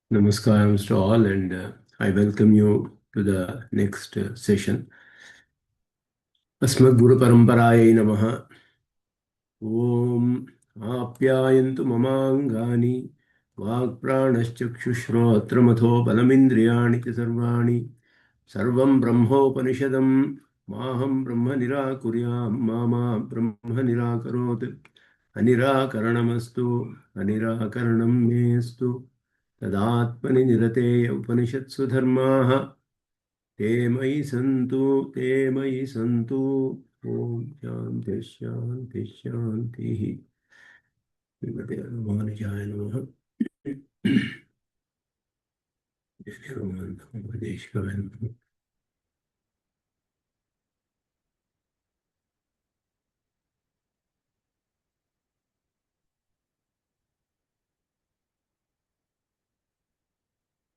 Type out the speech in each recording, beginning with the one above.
Namaskaram to all, and I welcome you to the next session. Asmad Guru Paramparaye Namaha. Om Apyayantu Mamangani Vak Pranashchakshushrotramatho Balamindriyani Sarvani Sarvam Brahmopanishadam Maham Brahma Nirakuryam Mama Brahma Nirakarot Anirakaranamastu Anirakaranam Mestu Tadatmani Nirate Upanishadsu Dharmaha ते मयि सन्तु ओम शांति शांति शांति श्रीमते रामानुजाय नमः जय उपदेशकाय नमः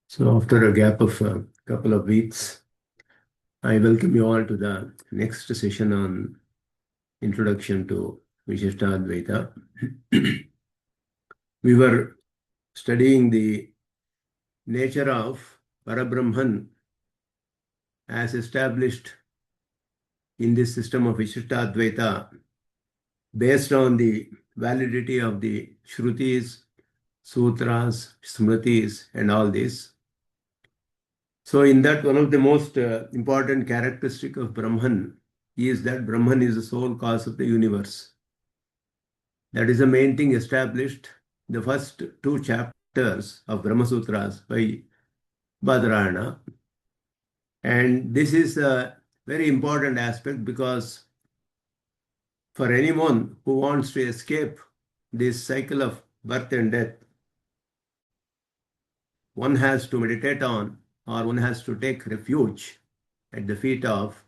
So after a gap of a couple of weeks, I welcome you all to the next session on Introduction to Vishistadvaita. We were studying the nature of Parabrahman as established in this system of Vishistadvaita based on the validity of the Shrutis, Sutras, Smritis, and all this. So in that, one of the most important characteristic of Brahman is that Brahman is the sole cause of the universe. That is the main thing established in the first two chapters of Brahma Sutras by Badarayana. And this is a very important aspect because for anyone who wants to escape this cycle of birth and death, one has to meditate on, or one has to take refuge at the feet of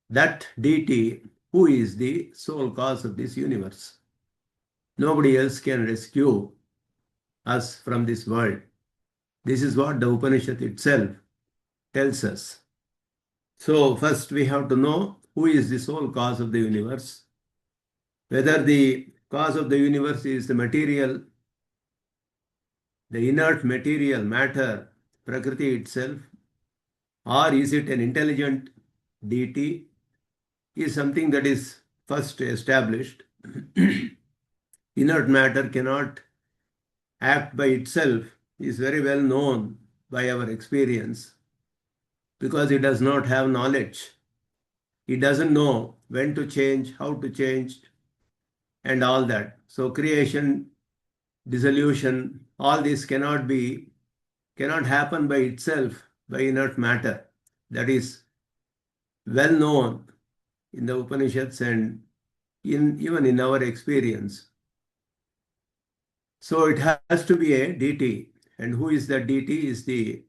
that deity who is the sole cause of this universe. Nobody else can rescue us from this world. This is what the Upanishad itself tells us. So first we have to know who is the sole cause of the universe, whether the cause of the universe is the material, the inert material, matter, Prakriti itself, or is it an intelligent deity, is something that is first established. Inert matter cannot act by itself, is very well known by our experience, because it does not have knowledge. It doesn't know when to change, how to change, and all that. So creation, dissolution, all this cannot happen by itself, by inert matter. That is well known in the Upanishads and even in our experience. So it has to be a deity. And who is that deity is the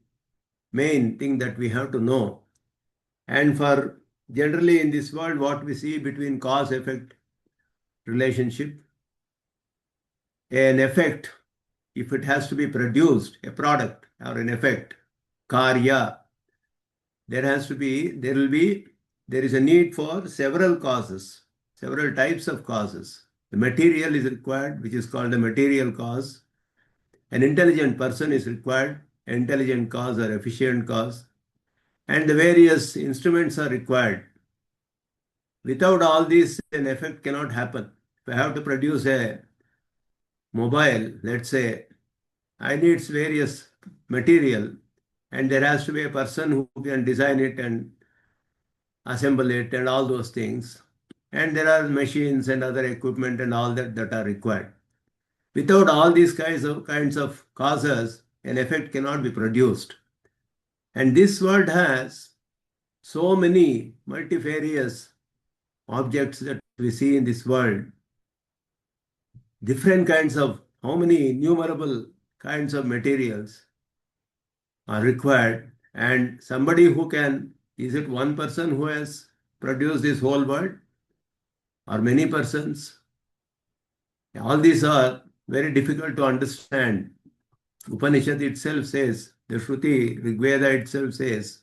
main thing that we have to know. And for generally in this world, what we see between cause-effect relationship, an effect, if it has to be produced, a product or an effect, karya, there is a need for several causes, several types of causes. The material is required, which is called a material cause. An intelligent person is required, an intelligent cause or efficient cause. And the various instruments are required. Without all these, an effect cannot happen. If I have to produce a mobile, let's say, I need various material, and there has to be a person who can design it and assemble it and all those things. And there are machines and other equipment and all that are required. Without all these kinds of causes, an effect cannot be produced. And this world has so many multifarious objects that we see in this world. Different kinds of, how many innumerable kinds of materials are required. And somebody who can, is it one person who has produced this whole world or many persons? All these are very difficult to understand. Upanishad itself says, the Shruti, Rigveda itself says,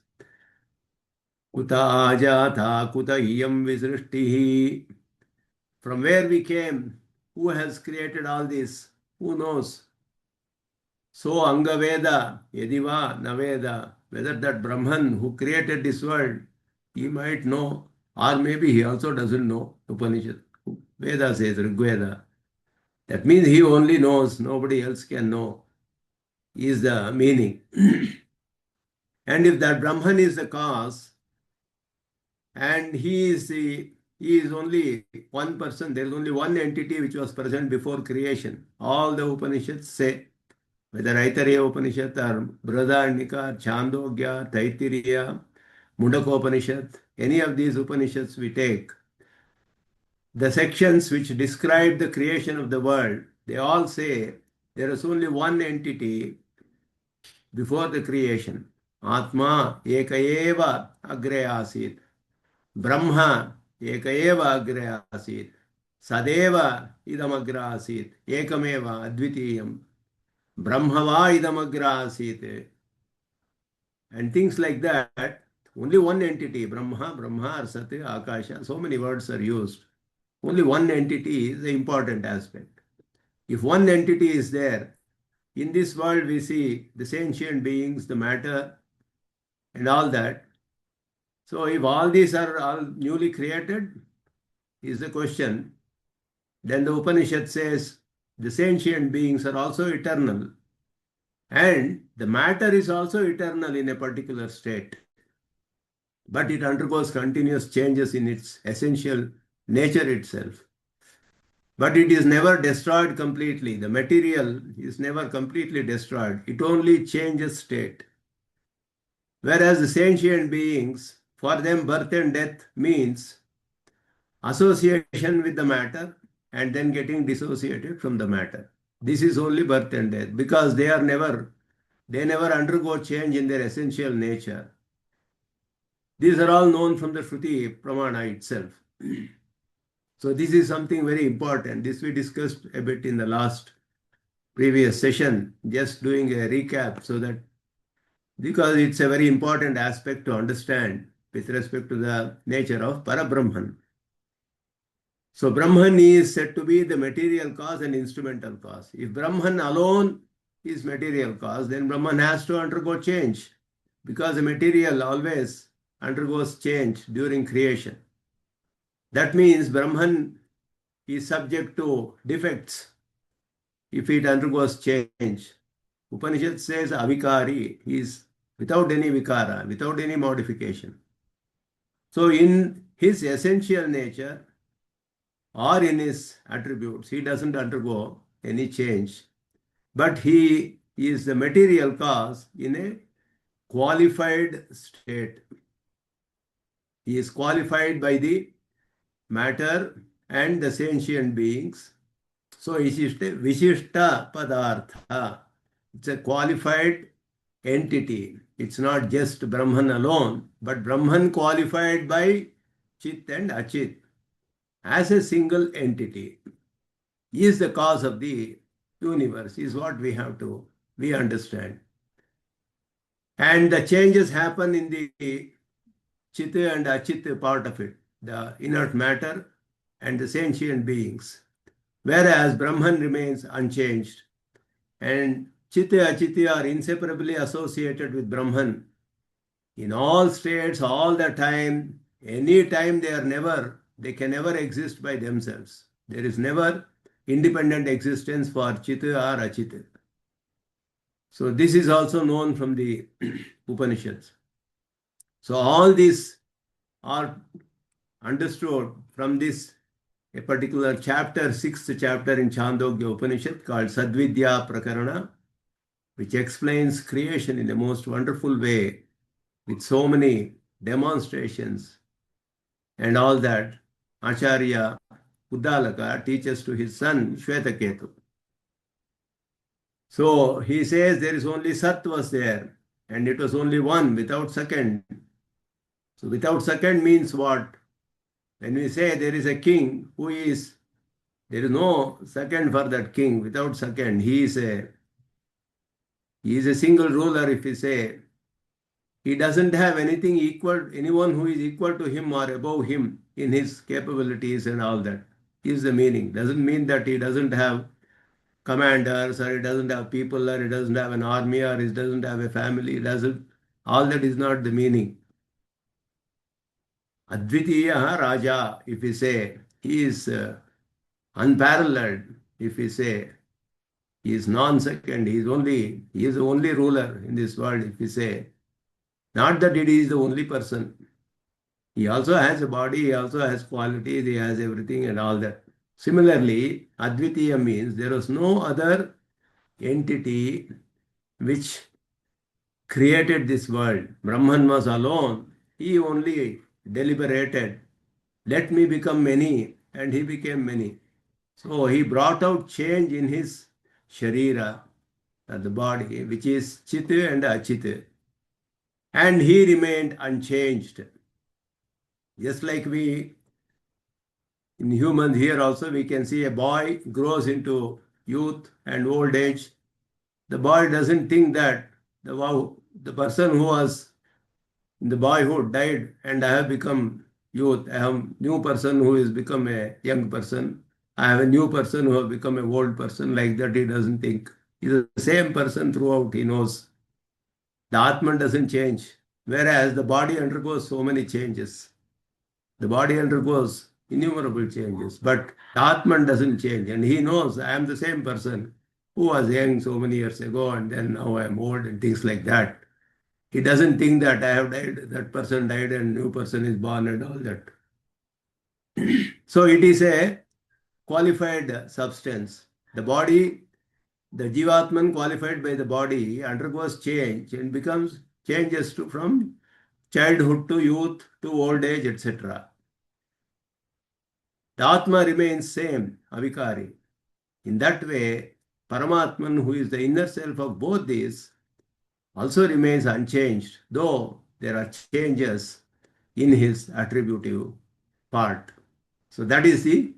Kuta ajata kuta iyam visrishtihi. From where we came, who has created all this? Who knows? So Angaveda, Yediva, Naveda, whether that Brahman who created this world, he might know, or maybe he also doesn't know Upanishad. Veda says, Rigveda. That means he only knows, nobody else can know, is the meaning. And if that Brahman is the cause, and he is only one person, there is only one entity which was present before creation. All the Upanishads say, whether Aitareya Upanishad or Brihadaranyaka, Chandogya, Taittiriya, Mundakopanishad, any of these Upanishads we take, the sections which describe the creation of the world, they all say there is only one entity before the creation. Atma eka agre asit. Brahma eka agre asit. Sadeva idam agra asit. Ekameva advitiyam. Brahmava idam agra asit. And things like that. Only one entity, Brahma, or Sat, Akasha, so many words are used. Only one entity is the important aspect. If one entity is there, in this world we see the sentient beings, the matter, and all that. So if all these are all newly created, is the question, then the Upanishad says the sentient beings are also eternal. And the matter is also eternal in a particular state. But it undergoes continuous changes in its essential nature itself. But it is never destroyed completely. The material is never completely destroyed. It only changes state. Whereas the sentient beings, for them, birth and death means association with the matter and then getting dissociated from the matter. This is only birth and death because they never undergo change in their essential nature. These are all known from the Shruti Pramana itself. So this is something very important. This we discussed a bit in the last previous session, just doing a recap so that because it's a very important aspect to understand with respect to the nature of Parabrahman. So Brahman is said to be the material cause and instrumental cause. If Brahman alone is material cause, then Brahman has to undergo change because the material always undergoes change during creation. That means Brahman is subject to defects if it undergoes change. Upanishad says avikari, he is without any vikara, without any modification. So in his essential nature or in his attributes, he doesn't undergo any change. But he is the material cause in a qualified state. He is qualified by the matter and the sentient beings. So Vishishta Padartha. It's a qualified entity. It's not just Brahman alone, but Brahman qualified by Chit and Achit as a single entity. He is the cause of the universe, is what we understand. And the changes happen in the Chit and Achit part of it, the inert matter and the sentient beings. Whereas Brahman remains unchanged. And Chitta Achitya are inseparably associated with Brahman. In all states, all the time, any time they can never exist by themselves. There is never independent existence for Chitta or Achitya. So this is also known from the Upanishads. So all these are understood from this a particular chapter, 6th chapter in Chandogya Upanishad called Sadvidya Prakarana, which explains creation in the most wonderful way with so many demonstrations and all that. Acharya Uddalaka teaches to his son Shvetaketu. So he says there is only Sat was there and it was only one without second. So without second means what? When we say there is a king there is no second for that king. Without second, he is a single ruler. If we say he doesn't have anyone who is equal to him or above him in his capabilities and all that is the meaning. Doesn't mean that he doesn't have commanders, or he doesn't have people, or he doesn't have an army, or he doesn't have a family. He doesn't. All that is not the meaning. Advitiya Raja, if we say, he is unparalleled. If we say he is non-second, he is the only ruler in this world. If we say, not that he is the only person. He also has a body, he also has qualities, he has everything and all that. Similarly, Advitiya means there was no other entity which created this world. Brahman was alone. He only deliberated, let me become many, and he became many. So he brought out change in his sharira, the body, which is chit and achit. And he remained unchanged. Just like we, in humans here also, we can see a boy grows into youth and old age. The boy doesn't think that the person who was in the boyhood died and I have become youth. I have new person who has become a young person. I have a new person who has become an old person. Like that, he doesn't think. He's the same person throughout. He knows. The Atman doesn't change. Whereas the body undergoes so many changes. The body undergoes innumerable changes. But the Atman doesn't change. And he knows I am the same person who was young so many years ago and then now I am old and things like that. He doesn't think that I have died, that person died and new person is born and all that. So it is a qualified substance. The body, the Jivatman qualified by the body undergoes change and becomes changes from childhood to youth to old age, etc. The Atma remains same, avikari. In that way, Paramatman, who is the inner self of both these, also remains unchanged, though there are changes in his attributive part. So that is the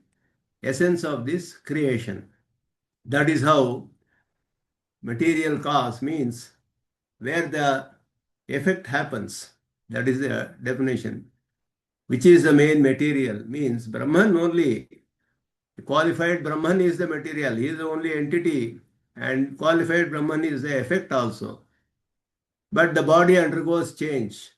essence of this creation. That is how material cause means where the effect happens. That is the definition. Which is the main material means Brahman only. Qualified Brahman is the material. He is the only entity, and qualified Brahman is the effect also. But the body undergoes change.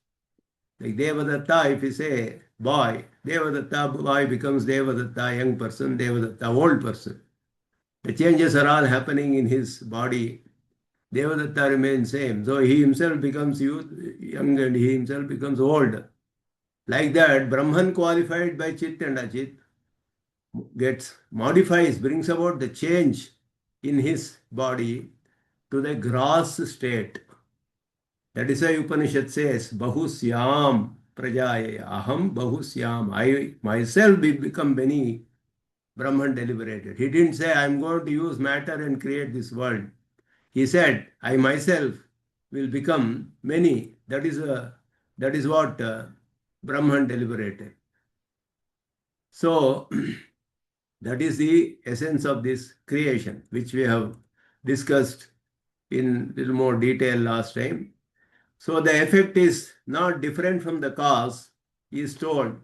Like Devadatta, if you say boy, Devadatta boy becomes Devadatta young person, Devadatta old person. The changes are all happening in his body. Devadatta remains same. So he himself becomes young and he himself becomes old. Like that, Brahman qualified by Chit and Achit gets modifies, brings about the change in his body to the gross state. That is why Upanishad says, Bahusyam Prajaya Aham Bahusyam. I myself will become many. Brahman deliberated. He didn't say, I'm going to use matter and create this world. He said, I myself will become many. That is what Brahman deliberated. So, that is the essence of this creation, which we have discussed in little more detail last time. So the effect is not different from the cause, he is told.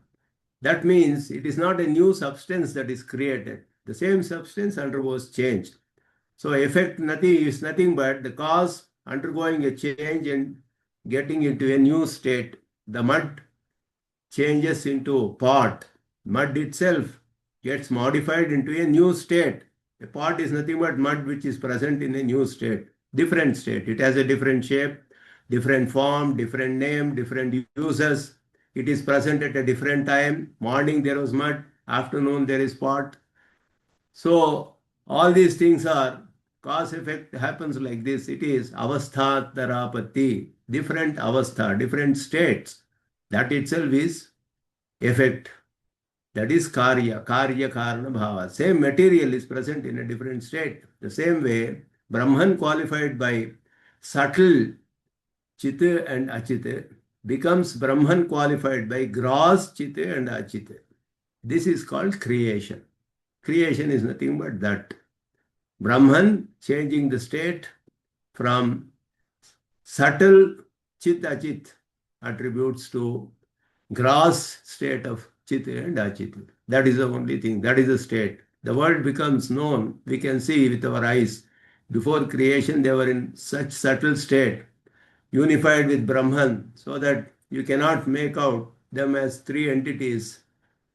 That means it is not a new substance that is created. The same substance undergoes change. So effect is nothing but the cause undergoing a change and getting into a new state. The mud changes into pot. Mud itself gets modified into a new state. A pot is nothing but mud which is present in a new state, different state. It has a different shape, different form, different name, different uses. It is present at a different time. Morning there was mud, afternoon there is pot. So all these things are cause effect happens like this. It is avastha tarapati, different avastha, different states. That itself is effect. That is karya karana bhava. Same material is present in a different state. The same way, Brahman qualified by subtle chit and achit becomes Brahman qualified by gross chit and achit. This is called creation. Creation is nothing but that. Brahman changing the state from subtle chit achit attributes to gross state of chit and achit. That is the only thing. That is the state. The world becomes known. We can see with our eyes. Before creation, they were in such subtle state, unified with Brahman, so that you cannot make out them as three entities,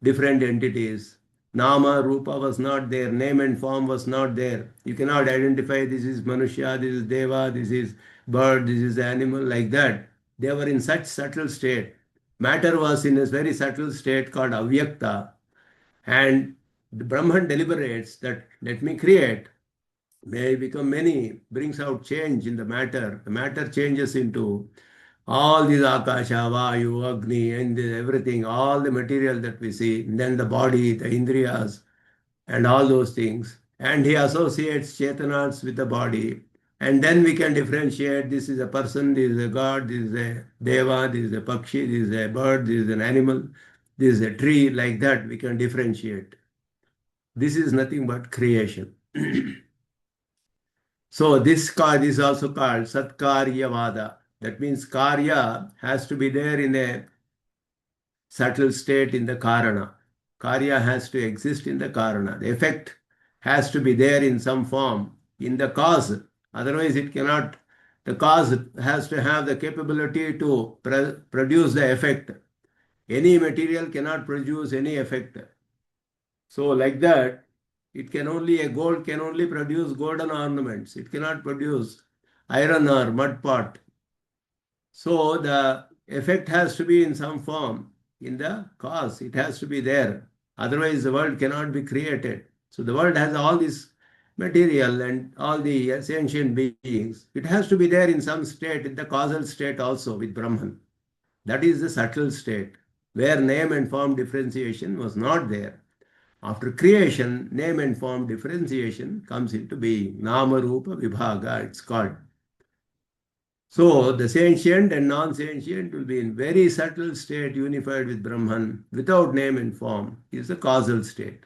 different entities. Nama, Rupa was not there, name and form was not there. You cannot identify this is Manushya, this is Deva, this is bird, this is animal, like that. They were in such subtle state. Matter was in a very subtle state called Avyakta, and the Brahman deliberates that let me create, may become many, brings out change in the matter. The matter changes into all these Akasha, Vayu, Agni, and everything, all the material that we see, and then the body, the Indriyas, and all those things. And he associates Chetanas with the body. And then we can differentiate this is a person, this is a god, this is a Deva, this is a Pakshi, this is a bird, this is an animal, this is a tree, like that we can differentiate. This is nothing but creation. So this card is also called Satkaryavada. That means Karya has to be there in a subtle state in the Karana. Karya has to exist in the Karana. The effect has to be there in some form in the cause. Otherwise it cannot. The cause has to have the capability to produce the effect. Any material cannot produce any effect. So like that, a gold can only produce golden ornaments. It cannot produce iron or mud pot. So the effect has to be in some form in the cause. It has to be there. Otherwise the world cannot be created. So the world has all this material and all the sentient beings. It has to be there in some state, in the causal state also with Brahman. That is the subtle state where name and form differentiation was not there. After creation, name and form differentiation comes into being. Nama Rupa Vibhaga, it's called. So the sentient and non-sentient will be in very subtle state unified with Brahman without name and form is the causal state.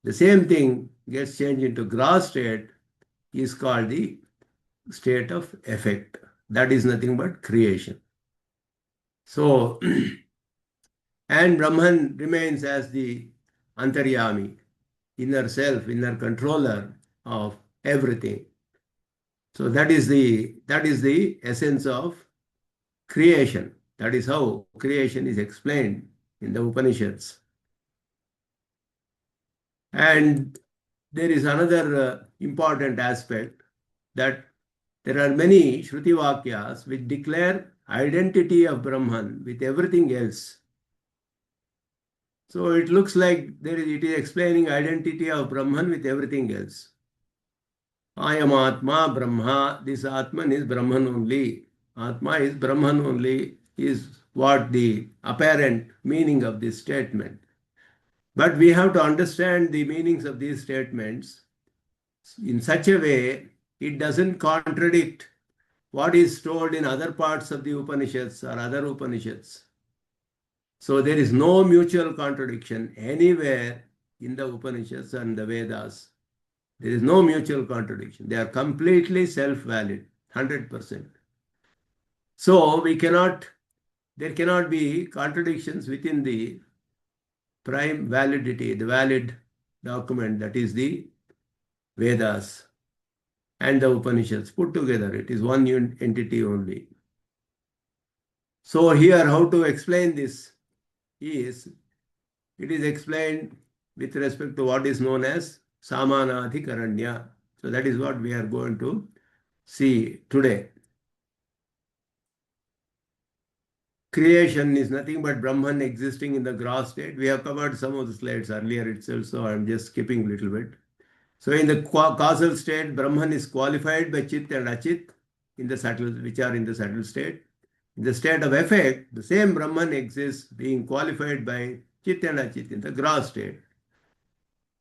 The same thing gets changed into gross state is called the state of effect. That is nothing but creation. So, and Brahman remains as the Antaryami, inner self, inner controller of everything. So that is the essence of creation. That is how creation is explained in the Upanishads. And there is another important aspect that there are many Shruti Vakyas which declare identity of Brahman with everything else. So it looks like it is explaining identity of Brahman with everything else. I am Atma, Brahma. This Atman is Brahman only. Atma is Brahman only is what the apparent meaning of this statement. But we have to understand the meanings of these statements in such a way it doesn't contradict what is told in other parts of the Upanishads or other Upanishads. So there is no mutual contradiction anywhere in the Upanishads and the Vedas. There is no mutual contradiction. They are completely self-valid, 100%. So there cannot be contradictions within the prime validity, the valid document, that is the Vedas and the Upanishads put together. It is one entity only. So here how to explain this is, it is explained with respect to what is known as Samanadhikaranya. So that is what we are going to see today. Creation is nothing but Brahman existing in the gross state. We have covered some of the slides earlier itself, so I am just skipping a little bit. So in the causal state, Brahman is qualified by Chit and Achit, which are in the subtle state. In the state of effect, the same Brahman exists being qualified by Chit and Achit in the gross state.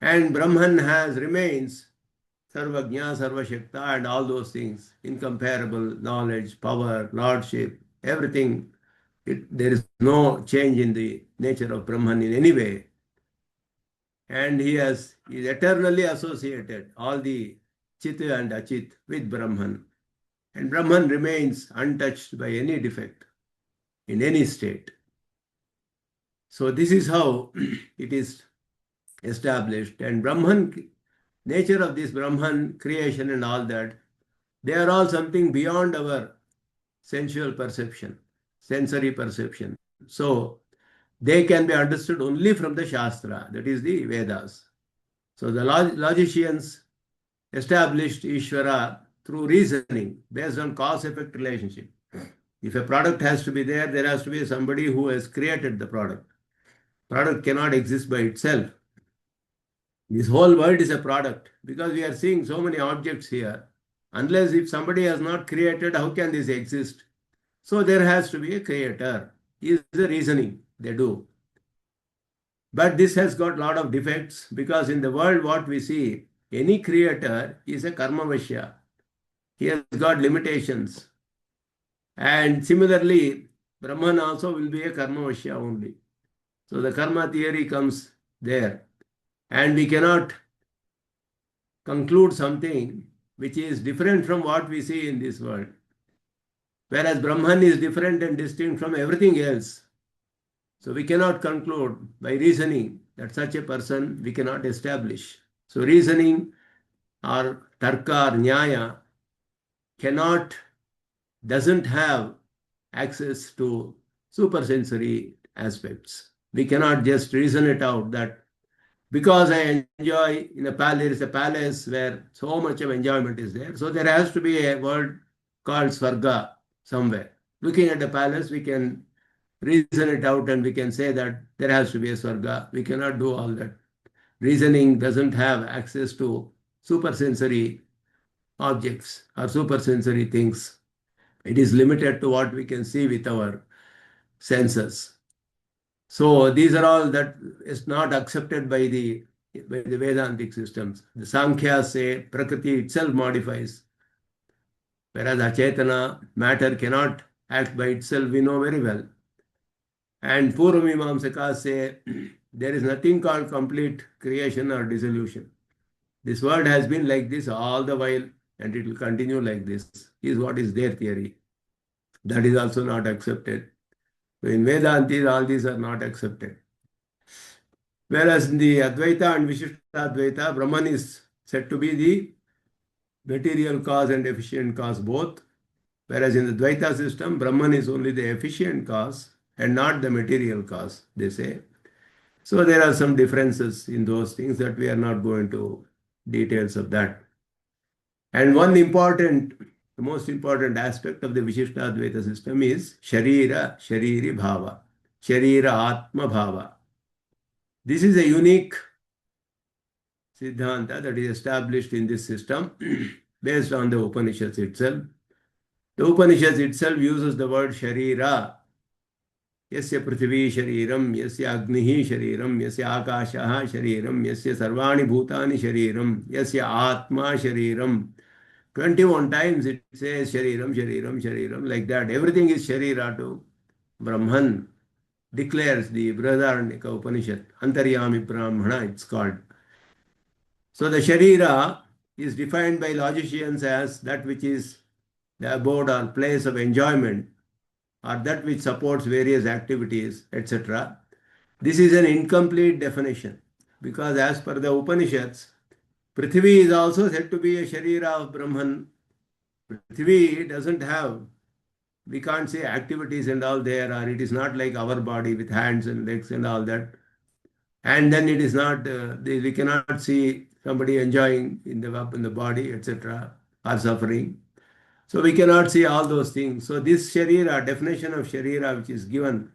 And Brahman remains Sarvajna, Sarvashakta, and all those things, incomparable knowledge, power, lordship, everything. There is no change in the nature of Brahman in any way. And he is eternally associated, all the Chit and Achit, with Brahman. And Brahman remains untouched by any defect in any state. So this is how it is established. And Brahman, nature of this Brahman, creation and all that, they are all something beyond our sensual perception, sensory perception. So they can be understood only from the Shastra, that is the Vedas. So the logicians established Ishvara through reasoning based on cause-effect relationship. If a product has to be there, there has to be somebody who has created the product. Product cannot exist by itself. This whole world is a product because we are seeing so many objects here. Unless if somebody has not created, how can this exist? So there has to be a creator. Is the reasoning they do. But this has got a lot of defects because in the world what we see, any creator is a karmavashya. He has got limitations. And similarly, Brahman also will be a karmavashya only. So the karma theory comes there. And we cannot conclude something which is different from what we see in this world. Whereas Brahman is different and distinct from everything else. So we cannot conclude by reasoning that such a person we cannot establish. So reasoning or tarka or nyaya doesn't have access to supersensory aspects. We cannot just reason it out that because I enjoy in a palace, there is a palace where so much of enjoyment is there. So there has to be a word called Svarga somewhere. Looking at the palace, we can reason it out and we can say that there has to be a Svarga. We cannot do all that. Reasoning doesn't have access to supersensory objects or supersensory things. It is limited to what we can see with our senses. So these are all that is not accepted by the Vedantic systems. The Sankhya say Prakriti itself modifies, whereas Achetana, matter cannot act by itself, we know very well. And Purvamimamsakas say there is nothing called complete creation or dissolution. This world has been like this all the while and it will continue like this, is what is their theory. That is also not accepted. So in Vedanta, all these are not accepted. Whereas in the Advaita and Vishistadvaita, Brahman is said to be the material cause and efficient cause both. Whereas in the Dvaita system, Brahman is only the efficient cause and not the material cause, they say. So there are some differences in those things that we are not going to details of that. And the most important aspect of the Vishistadvaita system is Sharira, Shariri Bhava, Sharira Atma Bhava. This is a unique Siddhanta that is established in this system based on the Upanishads itself. The Upanishads itself uses the word Sharira. Yasya Prithvi Shariram, Yasya Agnihi Shariram, Yasya Akashaha Shariram, Yasya Sarvani Bhutani Shariram, Yasya Atma Shariram. 21 times it says Shariram, Shariram, Shariram, like that. Everything is Sharira to Brahman, declares the Brihadaranyaka Upanishad. Antaryami Brahmana, it's called. So the Sharira is defined by logicians as that which is the abode or place of enjoyment, or that which supports various activities, etc. This is an incomplete definition because as per the Upanishads, Prithvi is also said to be a Sharira of Brahman. Prithvi doesn't have, we can't say activities and all there, or it is not like our body with hands and legs and all that. And then it is not, we cannot see somebody enjoying in the body, etc., or suffering. So we cannot see all those things. So this Sharira, definition of Sharira which is given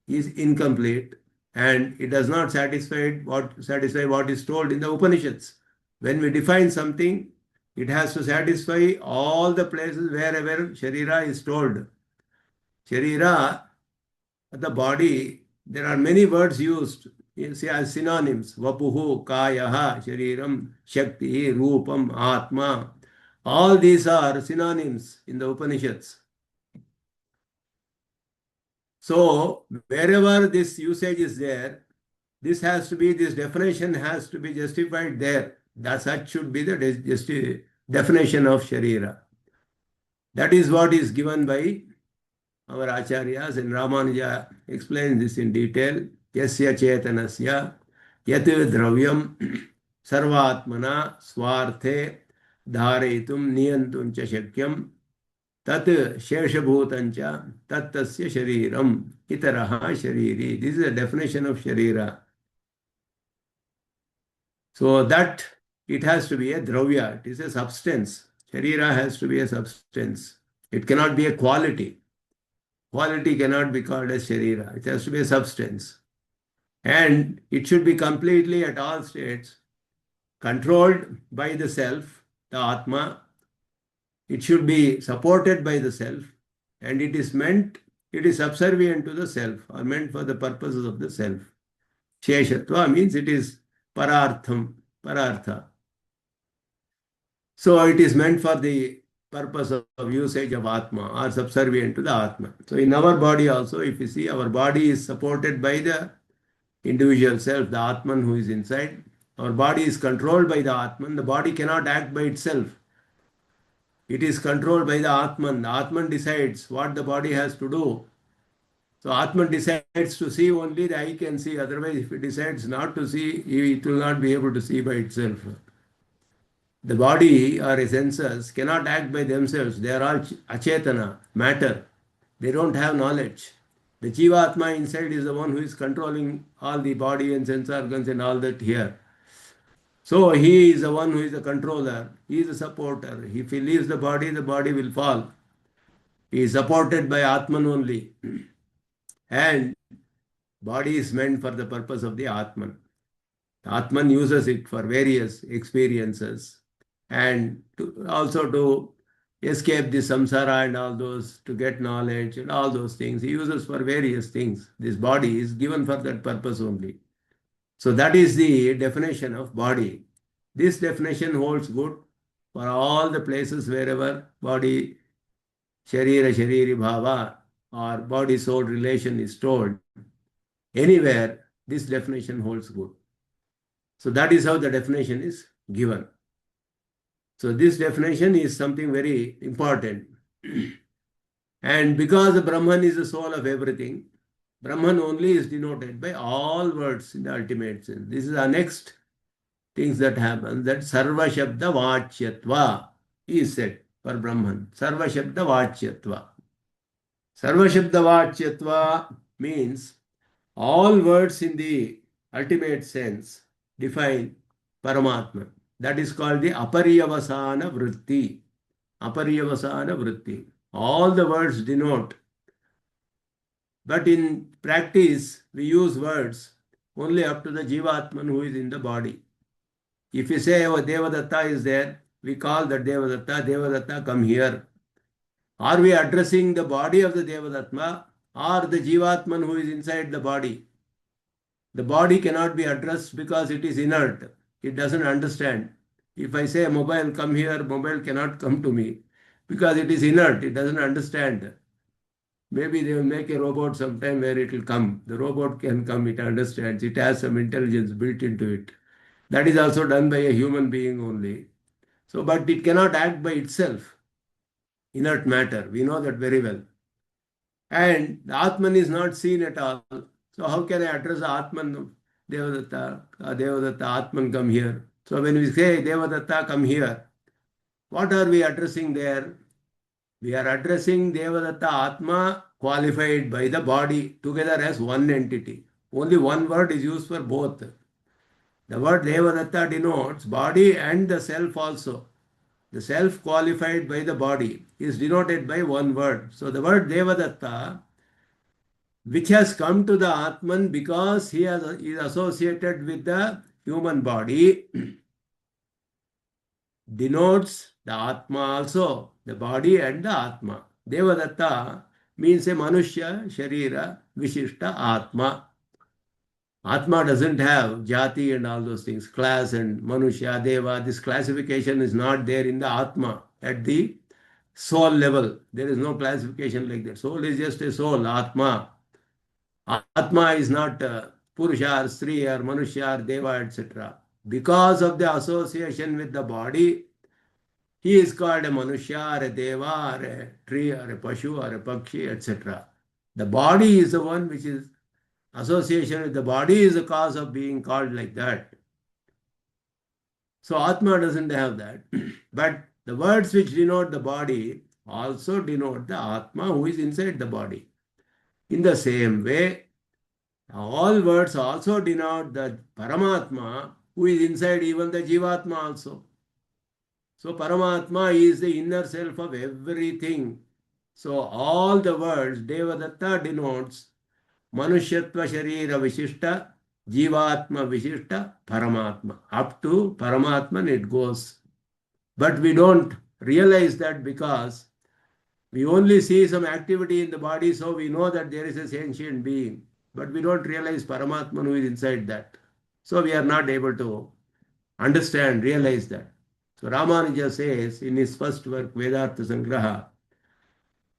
is incomplete and it does not satisfy what is told in the Upanishads. When we define something, it has to satisfy all the places wherever Sharira is told. Sharira, the body, there are many words used as synonyms. Vapuhu, Kayaha, Shariram, Shakti, Rupam, Atma. All these are synonyms in the Upanishads. So wherever this usage is there, this definition has to be justified there. That should be the definition of Sharira. That is what is given by our Acharyas, and Ramanuja explains this in detail. Yasya Chetanasya यत् द्रव्यम सर्वात्मना स्वार्थे धारयितुं नियन्तुं च शक्यं तत् शेषभूतञ्च तत्तस्य शरीरम् इतरः शरीरी. This is the definition of sharira. So that it has to be a dravya. It is a substance. Sharira has to be a substance. It cannot be a quality. Quality cannot be called as sharira. It has to be a substance. And it should be completely at all states controlled by the self, the Atma. It should be supported by the self. And it is subservient to the self or meant for the purposes of the self. Sheshatva means it is parartham, parartha. So it is meant for the purpose of usage of Atma or subservient to the Atma. So in our body also, if you see, our body is supported by the individual self, the Atman who is inside. Our body is controlled by the Atman. The body cannot act by itself. It is controlled by the Atman. The Atman decides what the body has to do. So Atman decides to see, only the eye can see. Otherwise, if it decides not to see, it will not be able to see by itself. The body or the senses cannot act by themselves. They are all achetana, matter. They don't have knowledge. The Jivatma inside is the one who is controlling all the body and sense organs and all that here. So he is the one who is the controller. He is the supporter. If he leaves the body will fall. He is supported by Atman only. And body is meant for the purpose of the Atman. The Atman uses it for various experiences and also to escape the samsara and all those, to get knowledge and all those things. He uses for various things. This body is given for that purpose only. So that is the definition of body. This definition holds good for all the places wherever body, sharira, shariri bhava or body-soul relation is told. Anywhere, this definition holds good. So that is how the definition is given. So this definition is something very important. And because the Brahman is the soul of everything, Brahman only is denoted by all words in the ultimate sense. This is our next things that happen, that Sarva Shabda Vachyatva is said for Brahman. Sarva Shabda Vachyatva. Sarva Shabda Vachyatva means all words in the ultimate sense define Paramatma. That is called the Apariyavasana Vritti. Apariyavasana Vritti. All the words denote. But in practice, we use words only up to the Jivatman who is in the body. If you say, oh, Devadatta is there, we call that Devadatta, Devadatta, come here. Are we addressing the body of the Devadatma or the Jivatman who is inside the body? The body cannot be addressed because it is inert. It doesn't understand. If I say, mobile, come here, mobile cannot come to me because it is inert. It doesn't understand. Maybe they will make a robot sometime where it will come. The robot can come, it understands. It has some intelligence built into it. That is also done by a human being only. So, but it cannot act by itself. Inert matter. We know that very well. And the Atman is not seen at all. So how can I address the Atman? Devadatta, Devadatta, Atman, come here. So when we say Devadatta, come here, what are we addressing there? We are addressing Devadatta Atma qualified by the body together as one entity. Only one word is used for both. The word Devadatta denotes body and the self also. The self qualified by the body is denoted by one word. So the word Devadatta, which has come to the Atman because he is associated with the human body, denotes the Atma also, the body and the Atma. Devadatta means a Manushya, Sharira, Vishishta, Atma. Atma doesn't have Jati and all those things, class and Manushya, Deva. This classification is not there in the Atma at the soul level. There is no classification like that. Soul is just a soul, Atma. Atma is not Purusha or Sri or Manushya or Deva, etc. Because of the association with the body, he is called a Manushya or a Deva or a tree or a Pashu or a Pakshi, etc. The body is the one which is association with the body is the cause of being called like that. So Atma doesn't have that. But the words which denote the body also denote the Atma who is inside the body. In the same way, all words also denote the Paramatma who is inside even the Jivatma also. So Paramatma is the inner self of everything. So all the words Devadatta denotes Manushyatva Sharira Vishishta, Jivatma Vishishta, Paramatma. Up to Paramatman it goes. But we don't realize that because we only see some activity in the body, so we know that there is a sentient being. But we don't realize Paramatman who is inside that. So we are not able to understand, realize that. So Ramanuja says in his first work, Vedartha Sangraha,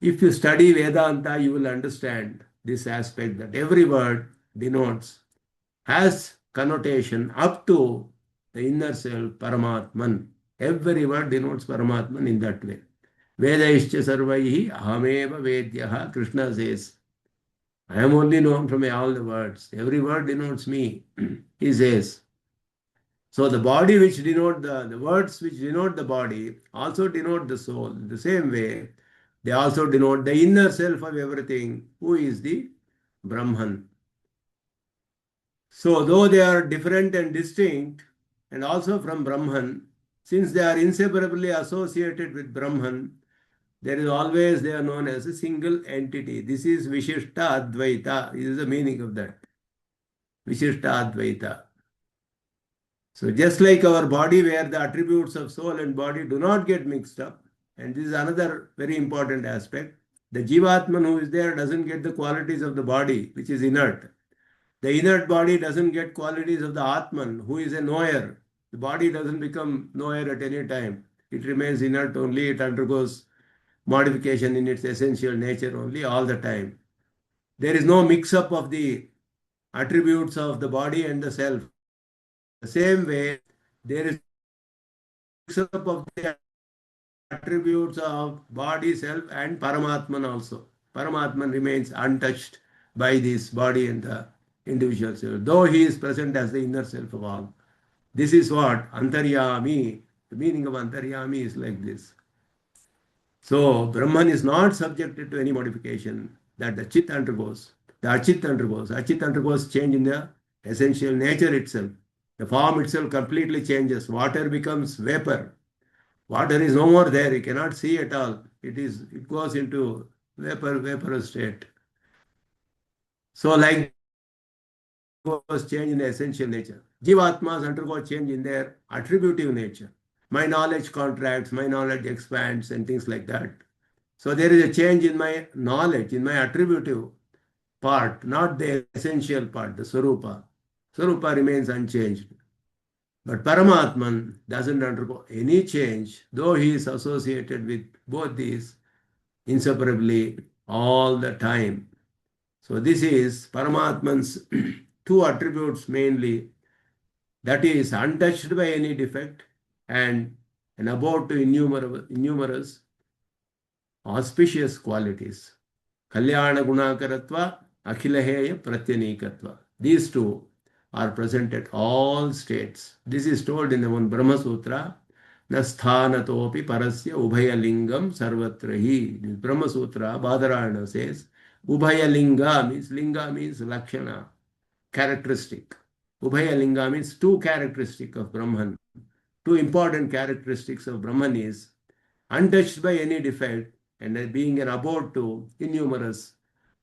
if you study Vedanta, you will understand this aspect that every word denotes, has connotation up to the inner self, Paramatman. Every word denotes Paramatman in that way. Vedaishcha sarvaihi ahameva vedyaha, Krishna says, I am only known from all the words. Every word denotes me, he says. So the body which denote the words which denote the body also denote the soul. In the same way, they also denote the inner self of everything, who is the Brahman. So though they are different and distinct, and also from Brahman, since they are inseparably associated with Brahman, there is always, they are known as a single entity. This is Vishistadvaita. This is the meaning of that. Vishistadvaita. So just like our body where the attributes of soul and body do not get mixed up, and this is another very important aspect, the Jivatman who is there doesn't get the qualities of the body, which is inert. The inert body doesn't get qualities of the Atman, who is a knower. The body doesn't become knower at any time. It remains inert only. It undergoes modification in its essential nature only all the time. There is no mix-up of the attributes of the body and the self. The same way, there is mix-up of the attributes of body, self, and Paramatman also. Paramatman remains untouched by this body and the individual self, though he is present as the inner self of all. This is what Antaryami, the meaning of Antaryami is like this. So Brahman is not subjected to any modification that the Chit undergoes. The Achit undergoes. Achit undergoes change in the essential nature itself. The form itself completely changes. Water becomes vapor. Water is no more there. You cannot see at all. It goes into vaporous state. So like goes change in the essential nature. Jivatmas undergo change in their attributive nature. My knowledge contracts, my knowledge expands, and things like that. So there is a change in my knowledge, in my attributive part, not the essential part, the Swarupa. Swarupa remains unchanged. But Paramatman doesn't undergo any change, though he is associated with both these inseparably all the time. So this is Paramatman's two attributes mainly, that is untouched by any defect and about to innumerous auspicious qualities. Kalyana Gunakaratva, Akhilaheya Pratyanikatva. These two are present at all states. This is told in the one Brahma Sutra. Nasthanatopi parasya ubhaya lingam sarvatrahi. This Brahma Sutra, Badarayana says, ubhaya linga means lakshana, characteristic. Ubhaya linga means two characteristics of Brahman. Two important characteristics of Brahman is untouched by any defect and being an abode to innumerous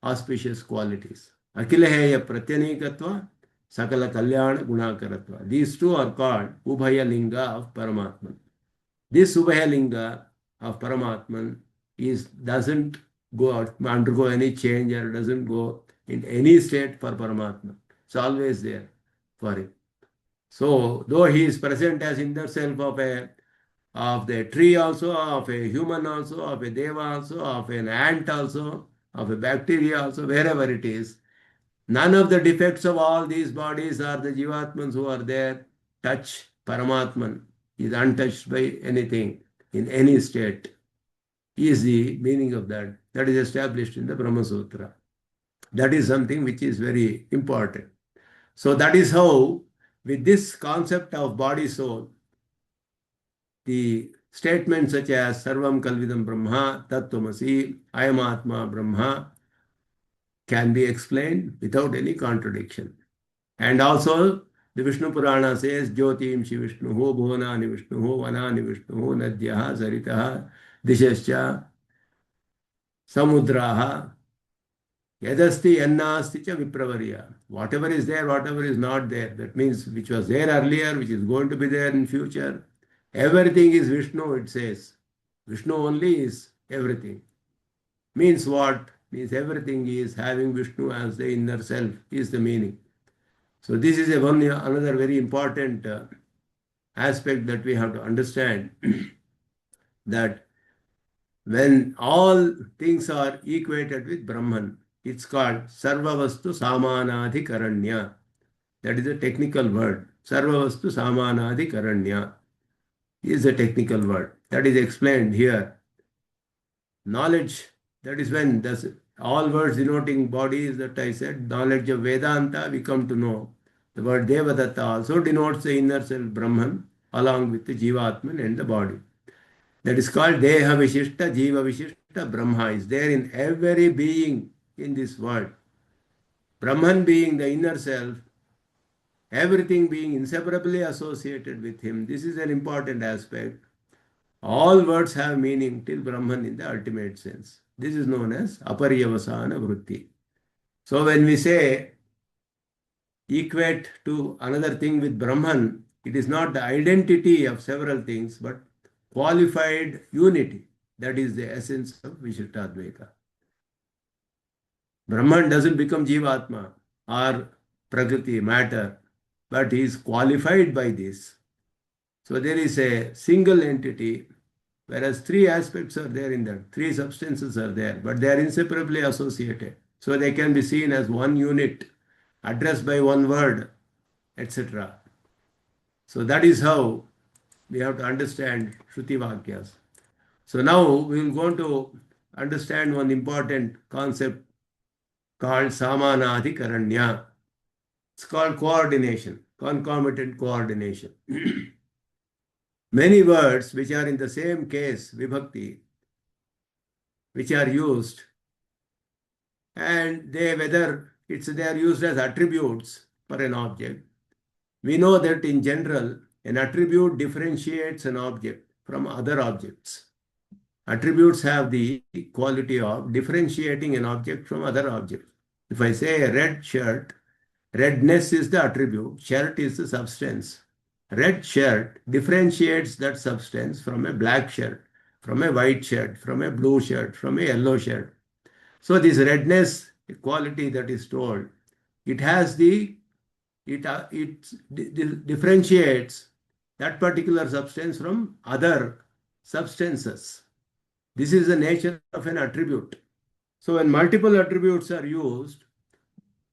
auspicious qualities. Akhilaheya Pratyanikatva, Sakala Kalyana Gunakaratva. These two are called Ubhaya Linga of Paramatman. This Ubhaya Linga of Paramatman doesn't undergo any change or doesn't go in any state for Paramatman. It's always there for him. So, though he is present as inner self of the tree also, of a human also, of a deva also, of an ant also, of a bacteria also, wherever it is, none of the defects of all these bodies are the Jivatmans who are there touch Paramatman. He is untouched by anything in any state. Is the meaning of that. That is established in the Brahma Sutra. That is something which is very important. So that is how, with this concept of body soul, the statements such as Sarvam Kalvidam Brahma, Tattvamasi, I am Atma Brahma can be explained without any contradiction. And also, the Vishnu Purana says, Jyotim Shi Vishnu, Bhuvanani Vishnu, Vanani Vishnu, Nadyaha, Saritaha, Dishascha, Samudraha, Yadasti, Yannasti cha Vipravarya. Whatever is there, whatever is not there, that means which was there earlier, which is going to be there in future. Everything is Vishnu, it says. Vishnu only is everything. Means what? Means everything is having Vishnu as the inner self, is the meaning. So this is another very important aspect that we have to understand, that when all things are equated with Brahman, it's called Sarvavastu Samanadhikaranya. That is a technical word. Sarvavastu Samanadhikaranya is a technical word. That is explained here. Knowledge, that is when all words denoting bodies that I said, knowledge of Vedanta, we come to know. The word Devadatta also denotes the inner self Brahman along with the Jivatman and the body. That is called Deha Vishishta, Jiva Vishishta, Brahma is there in every being in this world. Brahman being the inner self, everything being inseparably associated with him. This is an important aspect. All words have meaning till Brahman in the ultimate sense. This is known as Aparyavasana Vritti. So when we say equate to another thing with Brahman, it is not the identity of several things, but qualified unity. That is the essence of Vishistadvaita. Brahman doesn't become Jivatma or Prakriti, matter, but he is qualified by this. So there is a single entity, whereas three aspects are there in that, three substances are there, but they are inseparably associated. So they can be seen as one unit, addressed by one word, etc. So that is how we have to understand Shruti Vakyas. So now we will go to understand one important concept called Samanadhikaranya. It's called coordination, concomitant coordination. Many words which are in the same case, vibhakti, which are used, and they are used as attributes for an object. We know that in general, an attribute differentiates an object from other objects. Attributes have the quality of differentiating an object from other objects. If I say a red shirt, redness is the attribute, shirt is the substance. Red shirt differentiates that substance from a black shirt, from a white shirt, from a blue shirt, from a yellow shirt. So this redness quality that is told, it differentiates that particular substance from other substances. This is the nature of an attribute. So when multiple attributes are used,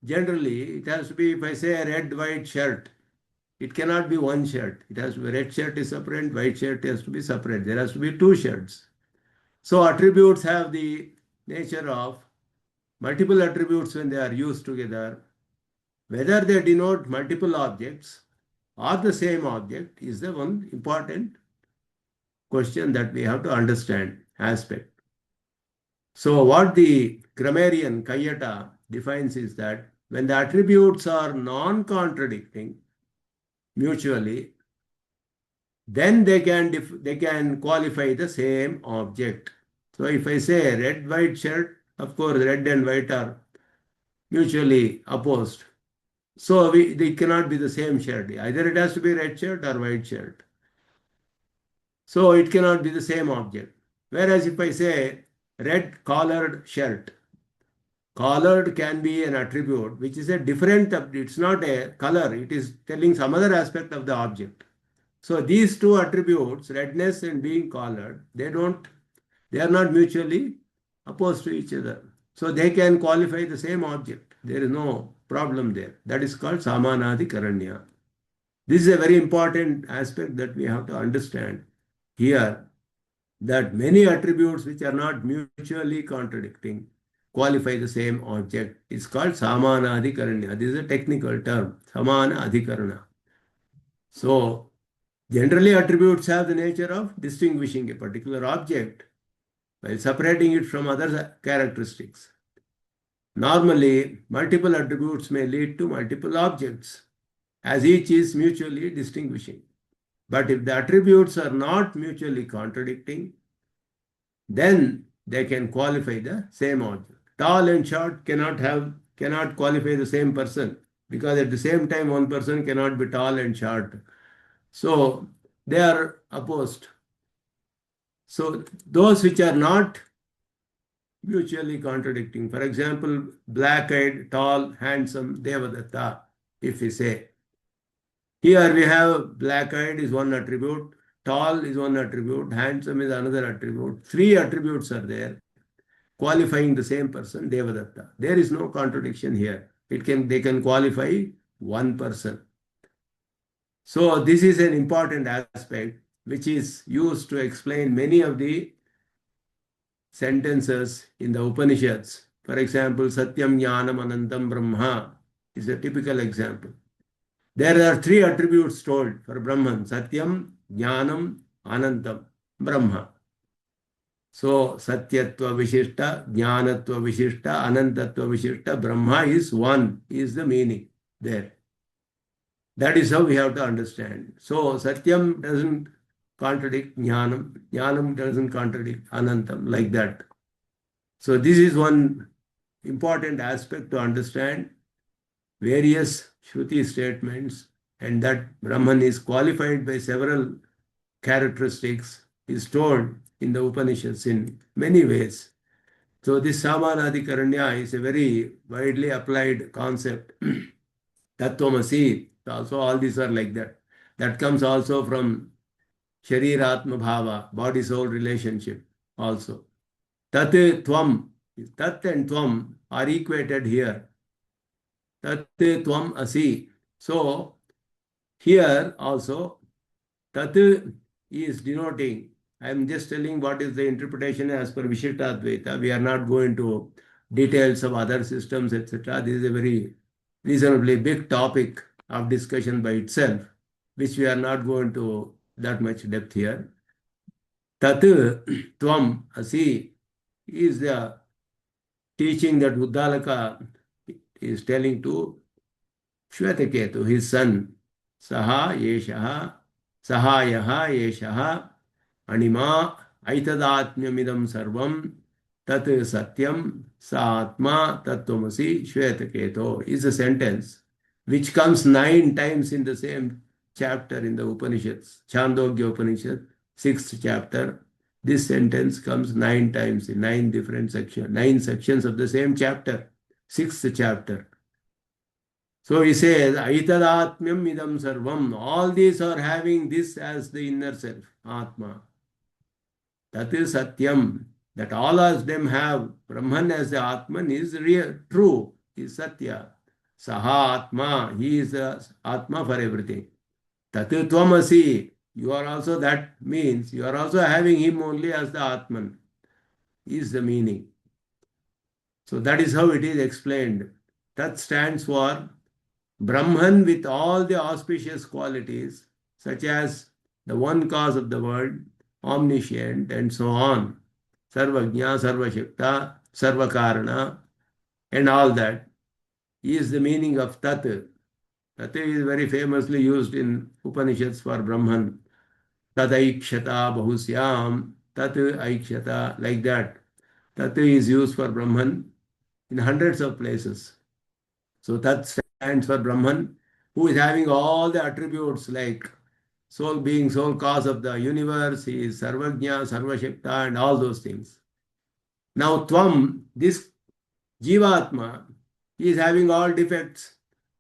generally it has to be, if I say a red white shirt, it cannot be one shirt. It has to be, red shirt is separate, white shirt has to be separate. There has to be two shirts. So attributes have the nature of multiple attributes when they are used together. Whether they denote multiple objects or the same object is the one important question that we have to understand aspect. So what the grammarian Kayyata defines is that when the attributes are non-contradicting mutually, then they can qualify the same object. So if I say red white shirt, of course red and white are mutually opposed. So they cannot be the same shirt. Either it has to be red shirt or white shirt. So it cannot be the same object. Whereas if I say red collared shirt, collared can be an attribute which is a different, it's not a color, it is telling some other aspect of the object. So these two attributes, redness and being collared, they are not mutually opposed to each other. So they can qualify the same object. There is no problem there. That is called Samanadhikaranya. This is a very important aspect that we have to understand here, that many attributes which are not mutually contradicting, qualify the same object. It's called samana adhikaranya. This is a technical term, samana adhikarana. So generally attributes have the nature of distinguishing a particular object while separating it from other characteristics. Normally, multiple attributes may lead to multiple objects, as each is mutually distinguishing. But if the attributes are not mutually contradicting, then they can qualify the same object. Tall and short cannot qualify the same person, because at the same time one person cannot be tall and short. So they are opposed. So those which are not mutually contradicting, for example, black-eyed, tall, handsome, Devadatta, if we say. Here we have black-eyed is one attribute, tall is one attribute, handsome is another attribute. Three attributes are there, qualifying the same person, Devadatta. There is no contradiction here. They can qualify one person. So this is an important aspect which is used to explain many of the sentences in the Upanishads. For example, Satyam Jnanam Anantam Brahma is a typical example. There are three attributes told for Brahman: Satyam, Jnanam, Anantam, Brahma. So Satyatva Vishishta, Jnanatva Vishishta, Anantatva Vishishta, Brahma is one, is the meaning there. That is how we have to understand. So Satyam doesn't contradict Jnanam, Jnanam doesn't contradict Anantam, like that. So this is one important aspect to understand various Shruti statements, and that Brahman is qualified by several characteristics is told in the Upanishads in many ways. So this Samanadikaranya is a very widely applied concept. Tattvamasi, also all these are like that. That comes also from Shariratma Bhava, body-soul relationship also. Tat Tvam, Tat and Tvam are equated here. Tat Tvam Asi. So here also Tat is denoting, I am just telling what is the interpretation as per Vishistadvaita. We are not going to details of other systems, etc. This is a very reasonably big topic of discussion by itself, which we are not going to that much depth here. Tat Tvam Asi is the teaching that Uddalaka is telling to Shvetaketu, his son. Saha Yeshaha, Sahayaha Yeshaha, Anima Aitadatmyamidam Sarvam, Tat Satyam, Sa Atma Tattvamasi Shvetaketu is a sentence which comes 9 times in the same chapter in the Upanishads, Chandogya Upanishad, 6th chapter. This sentence comes 9 times in 9 different sections, 9 sections of the same chapter, 6th chapter. So he says, Aitadatmyam idam sarvam. All these are having this as the inner self, Atma. That is Satyam. That all of them have Brahman as the Atman is real, true, is Satya. Saha Atma. He is the Atma for everything. Tat Tvamasi. You are also, that means you are also having him only as the Atman, is the meaning. So that is how it is explained. Tat stands for Brahman with all the auspicious qualities, such as the one cause of the world, omniscient, and so on. Sarvajna, Sarvashakta, Sarvakarana, and all that is the meaning of Tat. Tat is very famously used in Upanishads for Brahman. Tat aikshata bahusyam, Tat aikshata, like that. Tat is used for Brahman in hundreds of places. So Tat stands for Brahman, who is having all the attributes like soul, being sole cause of the universe, he is Sarvajna, Sarvashakta, and all those things. Now Tvam, this Jivatma, he is having all defects.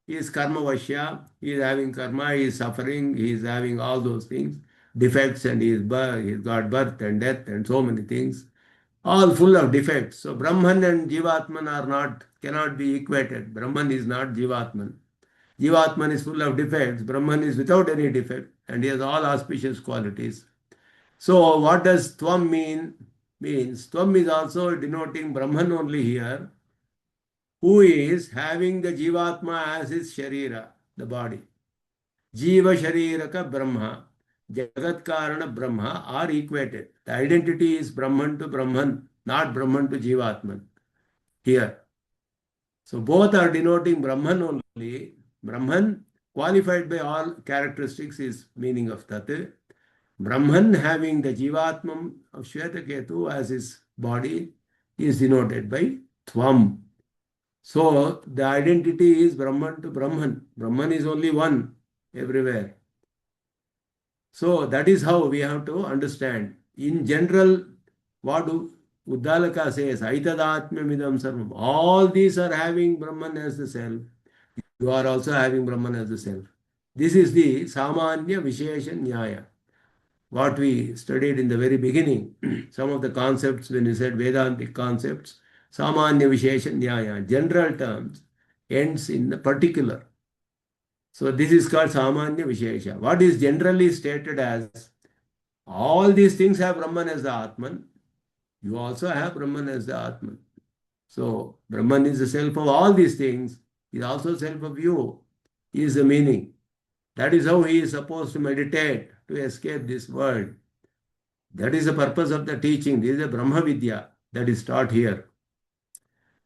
He is karma vashya, he is having karma, he is suffering, he is having all those things, defects, and he has got birth and death and so many things, all full of defects. So Brahman and Jivatman cannot be equated. Brahman is not Jivatman. Jivatman is full of defects. Brahman is without any defect and he has all auspicious qualities. So what does Tvam mean? means Tvam is also denoting Brahman only here, who is having the Jivatma as his Sharira, the body. Jiva Shariraka Brahma, Jagat Karana Brahma are equated. The identity is Brahman to Brahman, not Brahman to Jivatman here. So both are denoting Brahman only. Brahman qualified by all characteristics is meaning of Tat. Brahman having the Jivatmam of Shvetaketu as his body is denoted by Tvam. So the identity is Brahman to Brahman. Brahman is only one everywhere. So that is how we have to understand. In general, what Uddalaka says, Aitadatmamidam sarvam. All these are having Brahman as the self. You are also having Brahman as the self. This is the Samanya Vishesha Nyaya. What we studied in the very beginning, some of the concepts when we said Vedantic concepts, Samanya Vishesha Nyaya, general terms, ends in the particular. So this is called Samanya Vishesha. What is generally stated as all these things have Brahman as the Atman. You also have Brahman as the Atman. So Brahman is the self of all these things. He is also self of you. He is the meaning. That is how he is supposed to meditate to escape this world. That is the purpose of the teaching. This is a Brahma Vidya that is taught here.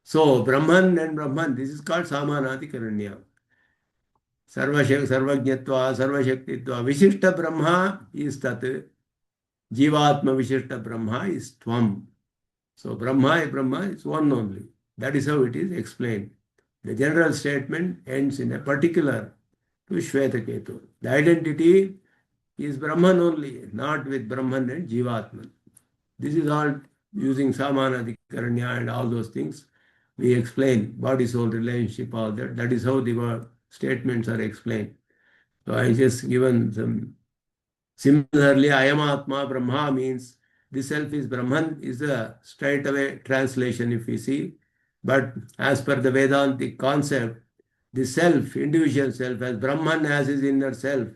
So Brahman and Brahman, this is called Samanatikaranya. Sarvajnatva, Sarvashaktitva. Vishishta Brahma is Tat. Jivatma Vishishta Brahma is Tvam. So Brahma is one only. That is how it is explained. The general statement ends in a particular to Shvetaketu. The identity is Brahman only, not with Brahman and Jivatman. This is all using Samanadikaranya and all those things. We explain body-soul relationship, all that. That is how the statements are explained. So I just given some. Similarly, Ayamatma Brahma means the self is Brahman is a straightaway translation if we see. But as per the Vedantic concept, the self, individual self, as Brahman as his inner self.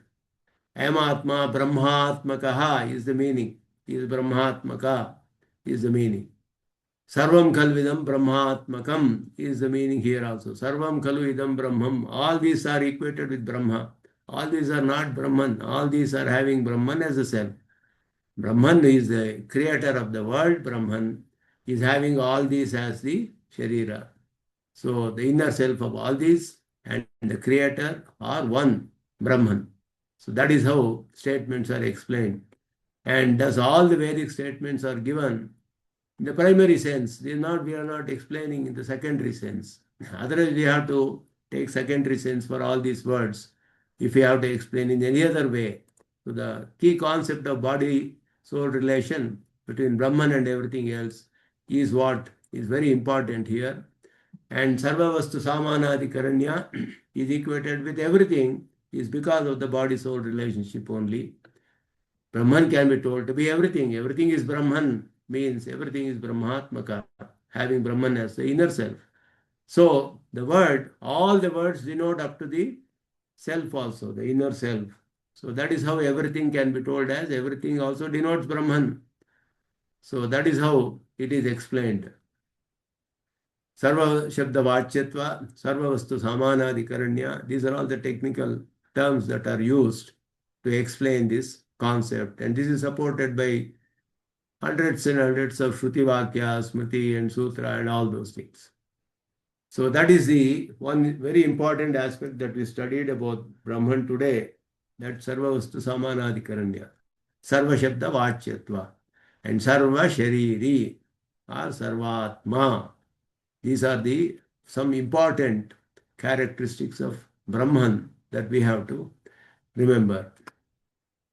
Ayamatma Brahmatmakaha is the meaning. He is Brahmatmaka is the meaning. Sarvam Kalvidam Brahmatmakam is the meaning here also. Sarvam Kalvidam Brahmam. All these are equated with Brahma. All these are not Brahman. All these are having Brahman as a self. Brahman is the creator of the world. Brahman is having all these as the Sharira. So the inner self of all these and the creator are one, Brahman. So that is how statements are explained. And thus all the Vedic statements are given in the primary sense. We are not explaining in the secondary sense. Otherwise we have to take secondary sense for all these words if we have to explain in any other way. So the key concept of body-soul relation between Brahman and everything else is what is very important here. And Sarvavastu Samanadikaranya is equated with everything is because of the body-soul relationship only. Brahman can be told to be everything. Everything is Brahman means everything is Brahmatmaka, having Brahman as the inner self. So the word, all the words denote up to the self also, the inner self. So that is how everything can be told as everything also denotes Brahman. So that is how it is explained. Sarva Shabda Vachyatva, Sarva Vastu Samanadikaranya. These are all the technical terms that are used to explain this concept. And this is supported by hundreds and hundreds of Shruti Vakya, Smriti and Sutra and all those things. So that is the one very important aspect that we studied about Brahman today, that Sarva Vastu Samanadikaranya, Sarva Shabda Vachyatva, and Sarva Shariri or Sarvatma. These are the some important characteristics of Brahman that we have to remember.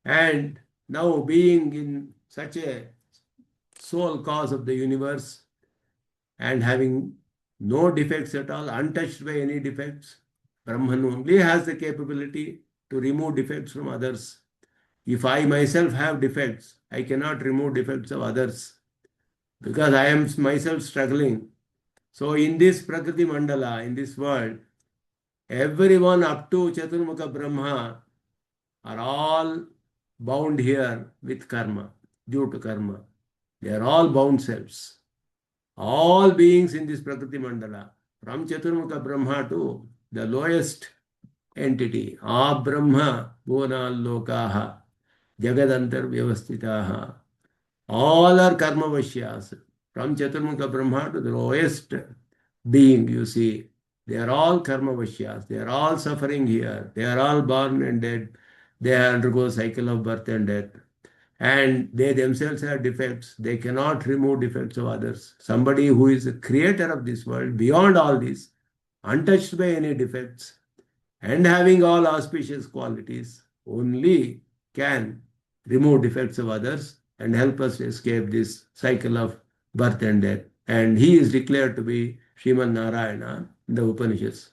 And now being in such a sole cause of the universe and having no defects at all, untouched by any defects, Brahman only has the capability to remove defects from others. If I myself have defects, I cannot remove defects of others because I am myself struggling. So in this Prakriti Mandala, in this world, everyone up to Chaturmukha Brahma are all bound here with karma, due to karma. They are all bound selves. All beings in this Prakriti Mandala, from Chaturmukha Brahma to the lowest entity, Abrahma Bhunalokaha, Jagadantar Vyavastitaha, all are karma vashyas. From Chaturmukha Brahma to the lowest being, you see, they are all karma vashyas. They are all suffering here. They are all born and dead. They undergo cycle of birth and death. And they themselves have defects. They cannot remove defects of others. Somebody who is the creator of this world, beyond all this, untouched by any defects, and having all auspicious qualities, only can remove defects of others and help us escape this cycle of birth and death. And he is declared to be Sriman Narayana in the Upanishads.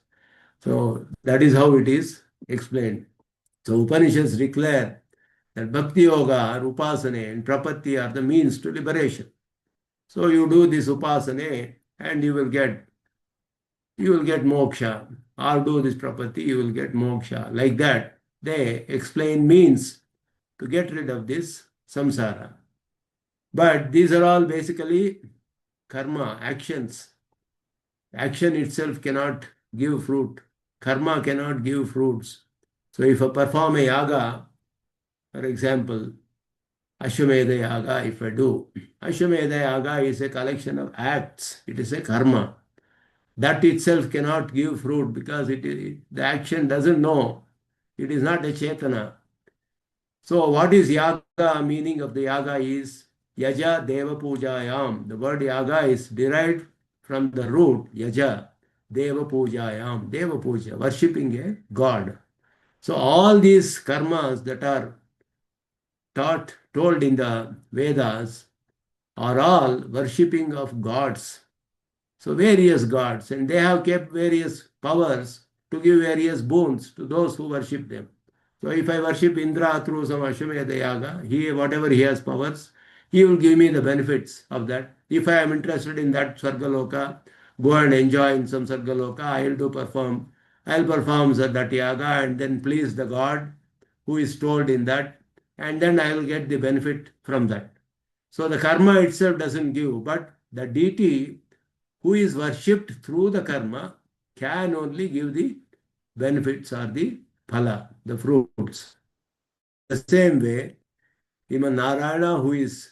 So that is how it is explained. So Upanishads declare that Bhakti Yoga or Upasana and Prapatti are the means to liberation. So you do this Upasana and you will get moksha, or do this Prapatti, you will get moksha. Like that, they explain means to get rid of this samsara. But these are all basically karma, actions. Action itself cannot give fruit. Karma cannot give fruits. So if I perform a yaga, for example, Ashwamedha yaga, if I do, Ashwamedha yaga is a collection of acts. It is a karma. That itself cannot give fruit because the action doesn't know. It is not a chetana. So what is yaga? Meaning of the yaga is yaja deva pujayam. The word yaga is derived from the root yaja deva pujayam. Deva puja, worshipping a god. So all these karmas that are told in the Vedas are all worshipping of gods. So various gods, and they have kept various powers to give various boons to those who worship them. So if I worship Indra through some Ashwamedha yaga, whatever he has powers, he will give me the benefits of that. If I am interested in that Sargaloka, go and enjoy in some Sargaloka, I'll perform that yaga and then please the God who is told in that, and then I will get the benefit from that. So the karma itself doesn't give, but the deity who is worshipped through the karma can only give the benefits or the phala, the fruits. The same way, even Narayana, who is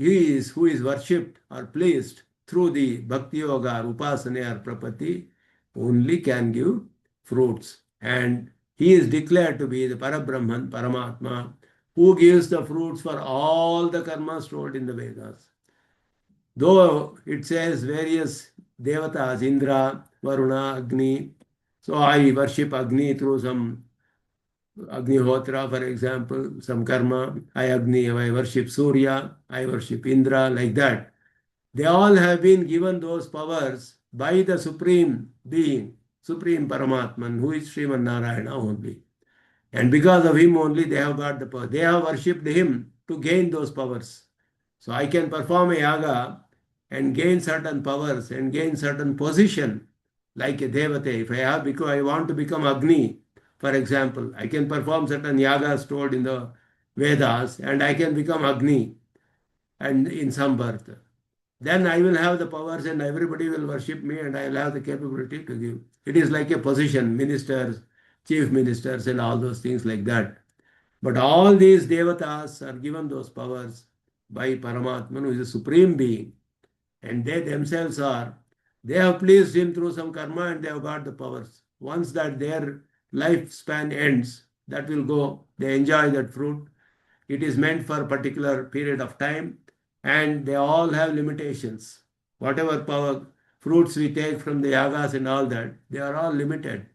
worshipped or pleased through the bhakti yoga or upasana or prapatti, only can give fruits. And he is declared to be the Parabrahman, Paramatma, who gives the fruits for all the karmas told in the Vedas. Though it says various devatas, Indra, Varuna, Agni. So I worship Agni through some Agnihotra, for example, some karma. I worship Surya, I worship Indra, like that. They all have been given those powers by the Supreme Being, Supreme Paramatman, who is Sriman Narayana only. And because of him only, they have got the power. They have worshipped him to gain those powers. So I can perform a yaga and gain certain powers and gain certain position, like a devate. If because I want to become Agni, for example, I can perform certain yagas told in the Vedas, and I can become Agni, and in some birth. Then I will have the powers, and everybody will worship me, and I will have the capability to give. It is like a position, ministers, chief ministers, and all those things like that. But all these devatas are given those powers by Paramatman, who is the supreme being. And they themselves they have pleased him through some karma and they have got the powers. Once that their lifespan ends, that will go. They enjoy that fruit. It is meant for a particular period of time and they all have limitations. Whatever power, fruits we take from the yagas and all that, they are all limited.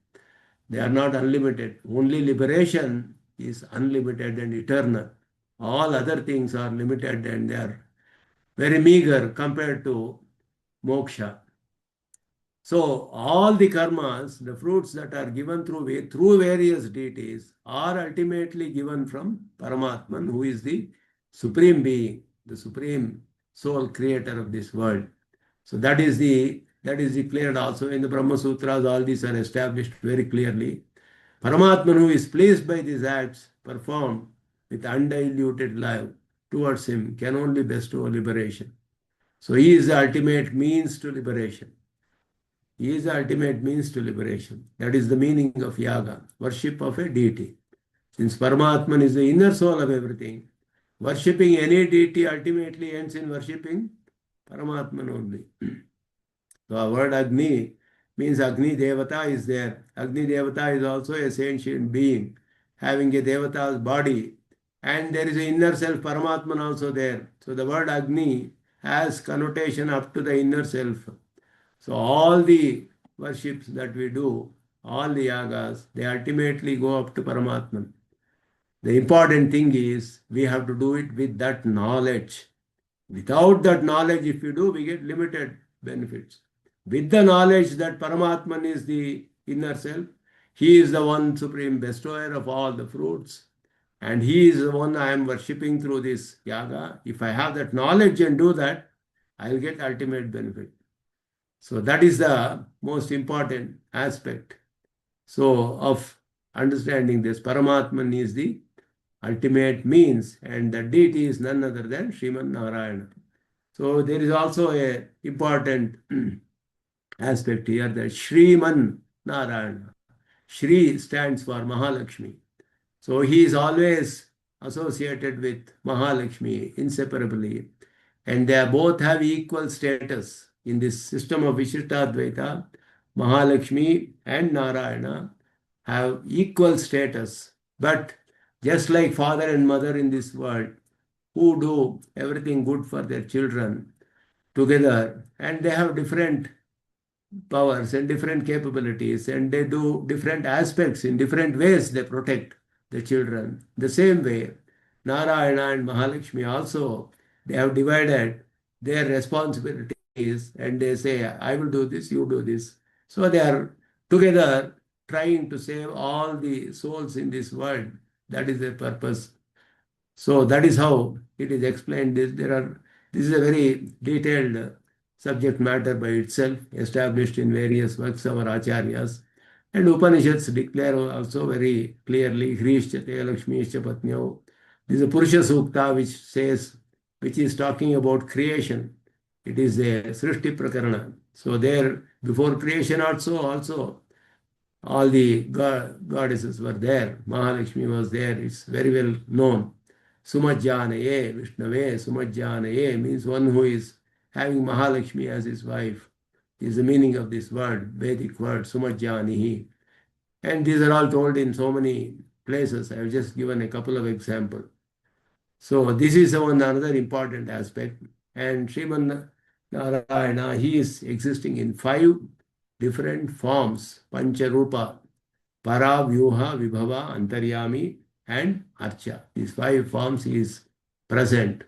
They are not unlimited. Only liberation is unlimited and eternal. All other things are limited and they are very meager compared to moksha. So all the karmas, the fruits that are given through various deities, are ultimately given from Paramatman, who is the supreme being, the supreme soul creator of this world. So that is declared also in the Brahma Sutras. All these are established very clearly. Paramatman, who is pleased by these acts performed with undiluted love towards him can only bestow liberation. So he is the ultimate means to liberation. He is the ultimate means to liberation. That is the meaning of yaga, worship of a deity. Since Paramatman is the inner soul of everything, worshipping any deity ultimately ends in worshipping Paramatman only. So our word Agni means Agni Devata is there. Agni Devata is also a sentient being having a Devata's body. And there is an inner self Paramatman also there. So the word Agni has connotation up to the inner self. So all the worships that we do, all the yagas, they ultimately go up to Paramatman. The important thing is we have to do it with that knowledge. Without that knowledge, if you do, we get limited benefits. With the knowledge that Paramatman is the inner self, he is the one supreme bestower of all the fruits, and he is the one I am worshipping through this yaga. If I have that knowledge and do that, I'll get ultimate benefit. So that is the most important aspect. So of understanding this, Paramatman is the ultimate means, and the deity is none other than Sriman Narayana. So there is also a important aspect here that Sriman Narayana. Shri stands for Mahalakshmi. So he is always associated with Mahalakshmi inseparably, and they both have equal status in this system of Vishistadvaita. Mahalakshmi and Narayana have equal status, but just like father and mother in this world, who do everything good for their children together, and they have different powers and different capabilities, and they do different aspects in different ways. They protect the children the same way. Narayana and Mahalakshmi also, they have divided their responsibilities, and they say, I will do this, you do this. So they are together trying to save all the souls in this world. That is their purpose. So that is how it is explained. This is a very detailed subject matter by itself, established in various works of our acharyas. And Upanishads declare also very clearly, Hrishchate Lakshmishcha Patnyau. This is a Purusha Sukta which is talking about creation. It is a Srishti Prakarana. So there, before creation also all the goddesses were there. Mahalakshmi was there. It's very well known. Sumajjanaye, Vishnave, Sumajjanaye means one who is having Mahalakshmi as his wife. Is the meaning of this word, Vedic word, Sumajjanihi. And these are all told in so many places. I have just given a couple of examples. So this is another important aspect. And Sriman Narayana, he is existing in 5 different forms, Pancharupa, Para, Vyuha, Vibhava, Antaryami, and Archa. These 5 forms he is present.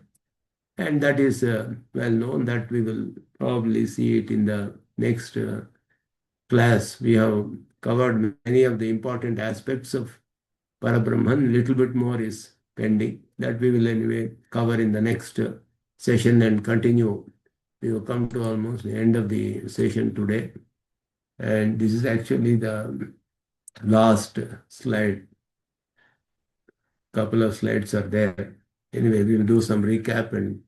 And that is well known, that we will probably see it in the next class. We have covered many of the important aspects of Parabrahman. Little bit more is pending. That we will anyway cover in the next session and continue. We will come to almost the end of the session today. And this is actually the last slide. Couple of slides are there. Anyway, we will do some recap and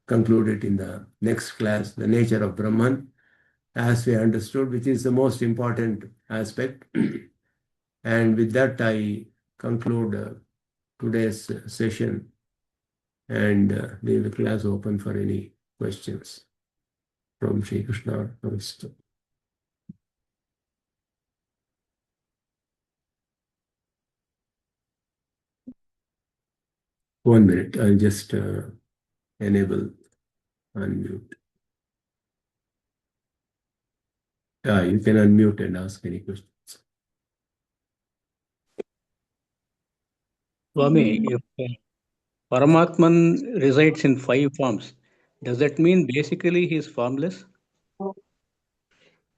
conclude it in the next class. The nature of Brahman, as we understood, which is the most important aspect. And with that, I conclude today's session and leave the class open for any questions from Sri Krishna. 1 minute, I'll just enable unmute. You can unmute and ask any questions. Swami, if Paramatman resides in 5 forms, does that mean basically he is formless?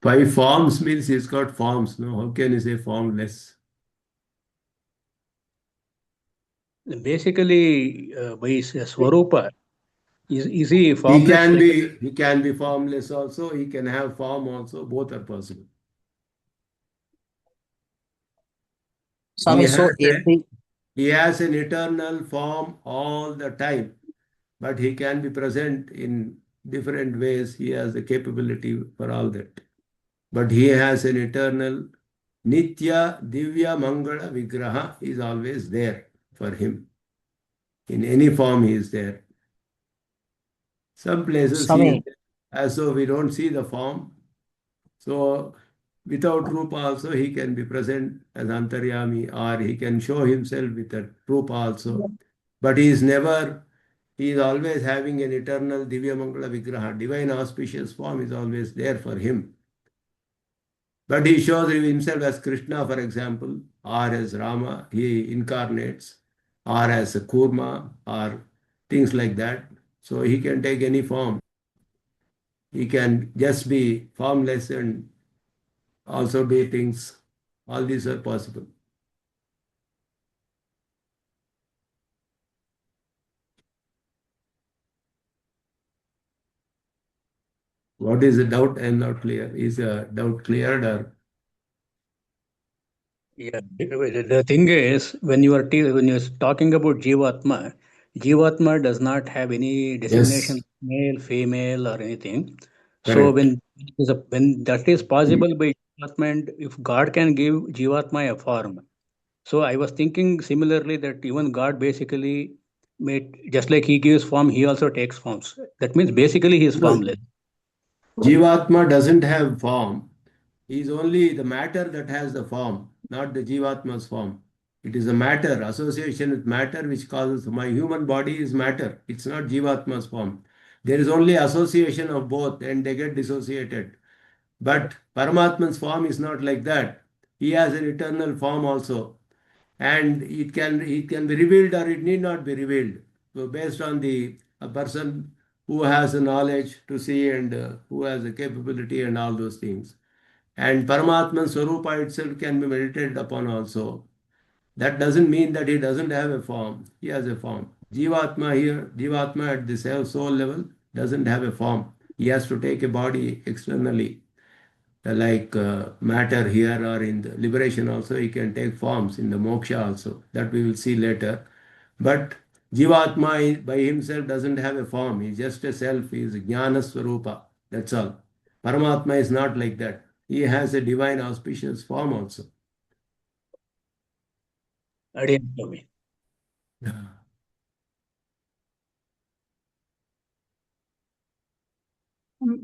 5 forms means he's got forms. No, how can you say formless? Basically, by his Swarupa, is he formless? He can be formless also. He can have form also. Both are possible. He Swami, has so every he has an eternal form all the time. but he can be present in different ways. He has the capability for all that. But he has an eternal Nitya Divya Mangala Vigraha is always there for him. In any form he is there. Some places he is Swami, there as though we don't see the form. So without Rupa also he can be present as Antaryami, or he can show himself with a Rupa also. But he is always having an eternal Divya Mangala Vigraha. Divine auspicious form is always there for him. But he shows himself as Krishna, for example, or as Rama, he incarnates, or as a Kurma, or things like that. So he can take any form. He can just be formless and also do things. All these are possible. What is the doubt? I am not clear. Is the doubt cleared or? Yeah, the thing is, when you're talking about Jivatma does not have any designation, Yes, male, female, or anything. So correct. when that is possible by Jivatma, and if God can give Jivatma a form, so I was thinking similarly that even God basically made, just like He gives form, He also takes forms. That means basically He is No, formless. Jivatma doesn't have form. He is only the matter that has the form, not the Jivatma's form. It is a matter, association with matter, which causes my human body is matter. It's not Jivatma's form. There is only association of both and they get dissociated. But Paramatma's form is not like that. He has an eternal form also. And it can be revealed or it need not be revealed. So based on the a person who has the knowledge to see and who has the capability and all those things. And Paramatman Swarupa itself can be meditated upon also. That doesn't mean that he doesn't have a form. He has a form. Jivatma at the soul level doesn't have a form. He has to take a body externally, like matter here or in the liberation also. He can take forms in the moksha also. That we will see later. But Jivatma by himself doesn't have a form. He's just a self. He is Jnana Swarupa. That's all. Paramatma is not like that. He has a divine auspicious form also. Adiyan Swami.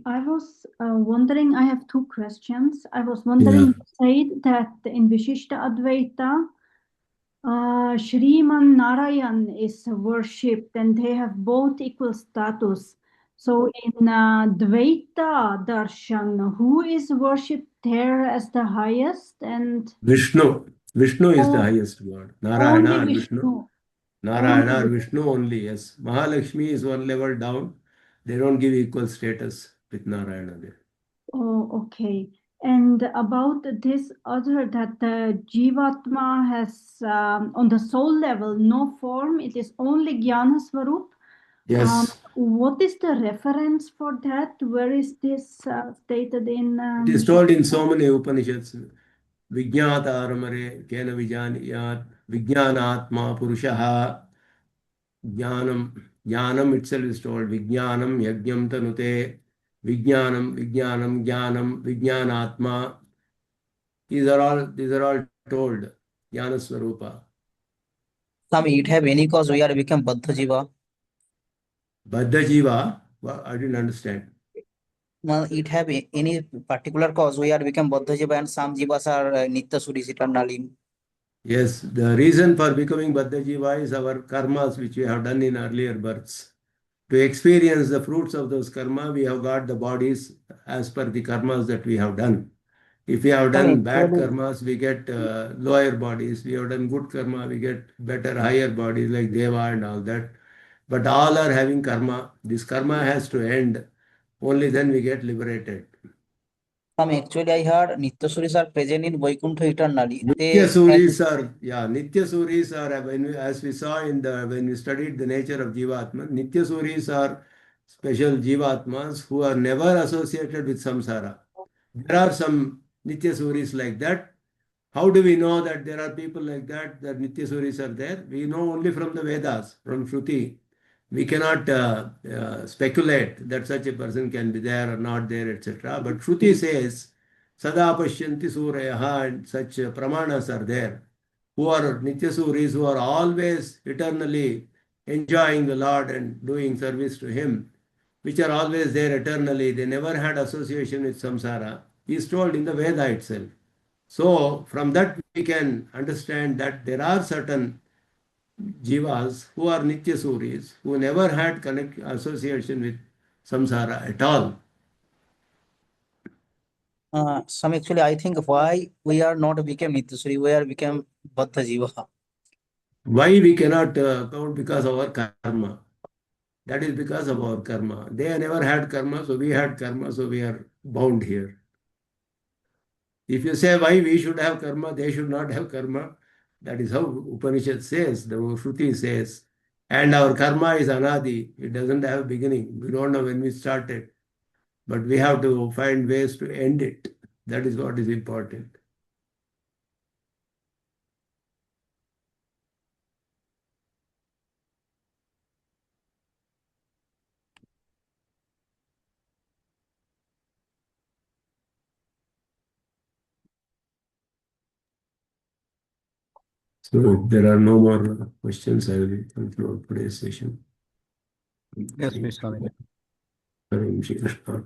I was wondering, I have two questions. I was Yeah. wondering, you said that in Vishistadvaita, Shriman Narayan is worshipped and they have both equal status. So in Dvaita Darshan, who is worshipped there as the highest? And Vishnu. Vishnu is the oh, highest God. only Narayana or Vishnu. Vishnu. Only Narayana or Vishnu. Vishnu only, yes. Mahalakshmi is one level down. They don't give equal status with Narayana there. Oh, okay. And about this other, that the Jivatma has on the soul level no form, it is only Jnana Swarup. Yes. What is the reference for that? Where is this stated in? It is told in so many Upanishads. Vijnataramare kena vijaniyat vijnanatma purushaha jnanam. Jnanam itself is told. Vijnanam yajnam tanute. Vijnanam jnanam vijnanatma. These are all told. Jnana Swarupa. Swami, it have any cause we are become Baddha Jiva? Baddha Jiva, I didn't understand. Well, it have any particular cause we are become Baddha Jiva and some Jivas are Nitya Suris eternally. Yes, the reason for becoming Baddha Jiva is our karmas which we have done in earlier births. To experience the fruits of those karma, we have got the bodies as per the karmas that we have done. If we have Swami, done bad karmas, we get lower bodies. We have done good karma, we get better, higher bodies like Deva and all that. But all are having karma. This karma has to end. Only then we get liberated. Actually I heard Nitya Suris are present in Vaikuntha eternally. Nitya They have Suris are, yeah, Nitya Suris are, as we saw when we studied the nature of Jivatma, Nitya Suris are special Jivatmas who are never associated with samsara. There are some Nitya Suris like that. How do we know that there are people like that Nitya Suris are there? We know only from the Vedas, from Shruti. we cannot speculate that such a person can be there or not there, etc. But Shruti says, Sada Pashyanti Surayaha, and such pramanas are there, who are Nityasuris, who are always eternally enjoying the Lord and doing service to Him, which are always there eternally. They never had association with samsara. He is told in the Veda itself. So, from that we can understand that there are certain jivas who are nitya suris, who never had association with samsara at all. Some actually, I think why we are not become Nityasuri, we are become Baddha Jiva. Why we cannot count? Because of our karma. That is because of our karma. They never had karma, so we had karma, so we are bound here. If you say why we should have karma, they should not have karma, that is how Upanishad says, the Shruti says. And our karma is anadi. It doesn't have beginning. We don't know when we started. But we have to find ways to end it. That is what is important. So if there are no more questions, I will conclude today's session. Yes, please, Swami. Hare Krishna.